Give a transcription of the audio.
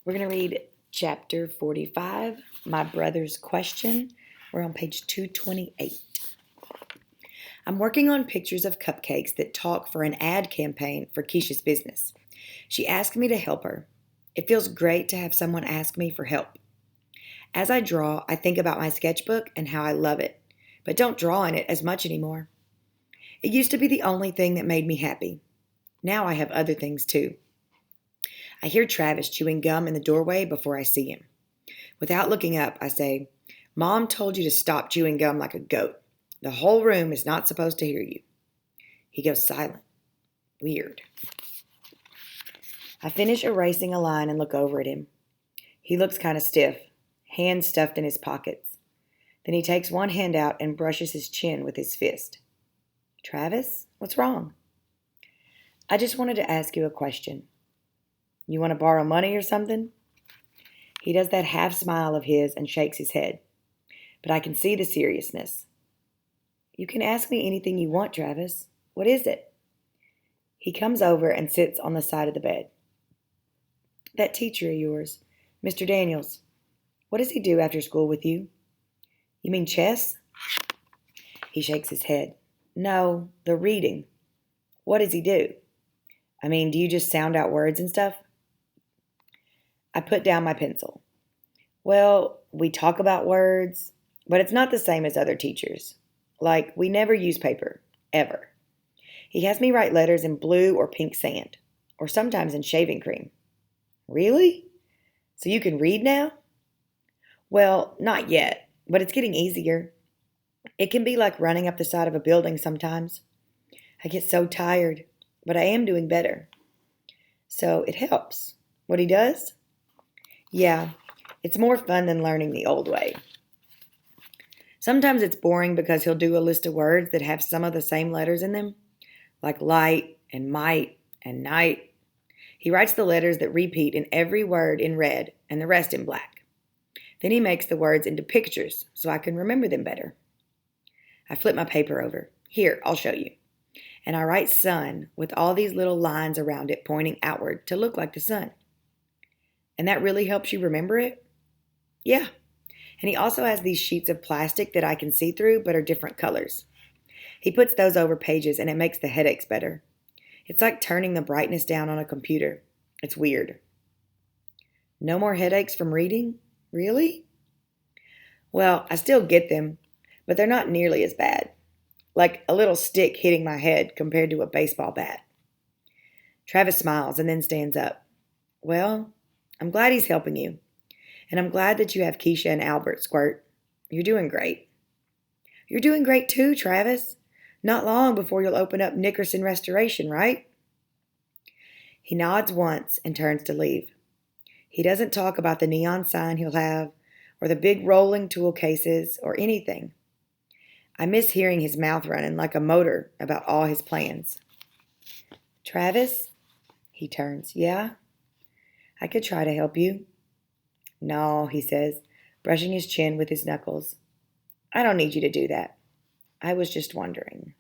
We're going to read chapter 45, My Brother's Question. We're on page 228. I'm working on pictures of cupcakes that talk for an ad campaign for Keisha's business. She asked me to help her. It feels great to have someone ask me for help. As I draw, I think about my sketchbook and how I love it, but don't draw in it as much anymore. It used to be the only thing that made me happy. Now I have other things too. I hear Travis chewing gum in the doorway before I see him. Without looking up, I say, Mom told you to stop chewing gum like a goat. The whole room is not supposed to hear you. He goes silent. Weird. I finish erasing a line and look over at him. He looks kind of stiff, hands stuffed in his pockets. Then he takes one hand out and brushes his chin with his fist. Travis, what's wrong? I just wanted to ask you a question. You want to borrow money or something? He does that half smile of his and shakes his head. But I can see the seriousness. You can ask me anything you want, Travis. What is it? He comes over and sits on the side of the bed. That teacher of yours, Mr. Daniels, what does he do after school with you? You mean chess? He shakes his head. No, the reading. What does he do? I mean, do you just sound out words and stuff? I put down my pencil. Well, we talk about words, but it's not the same as other teachers. Like, we never use paper, ever. He has me write letters in blue or pink sand, or sometimes in shaving cream. Really? So you can read now? Well, not yet, but it's getting easier. It can be like running up the side of a building sometimes. I get so tired, but I am doing better. So it helps. What he does? Yeah, it's more fun than learning the old way. Sometimes it's boring because he'll do a list of words that have some of the same letters in them, like light and might and night. He writes the letters that repeat in every word in red and the rest in black. Then he makes the words into pictures so I can remember them better. I flip my paper over. Here, I'll show you. And I write sun with all these little lines around it pointing outward to look like the sun. And that really helps you remember it? Yeah. And he also has these sheets of plastic that I can see through but are different colors. He puts those over pages and it makes the headaches better. It's like turning the brightness down on a computer. It's weird. No more headaches from reading? Really? Well, I still get them, but they're not nearly as bad. Like a little stick hitting my head compared to a baseball bat. Travis smiles and then stands up. Well, I'm glad he's helping you. And I'm glad that you have Keisha and Albert, Squirt. You're doing great. You're doing great too, Travis. Not long before you'll open up Nickerson Restoration, right? He nods once and turns to leave. He doesn't talk about the neon sign he'll have, or the big rolling tool cases, or anything. I miss hearing his mouth running like a motor about all his plans. Travis? He turns. Yeah? I could try to help you. No, he says, brushing his chin with his knuckles. I don't need you to do that. I was just wondering.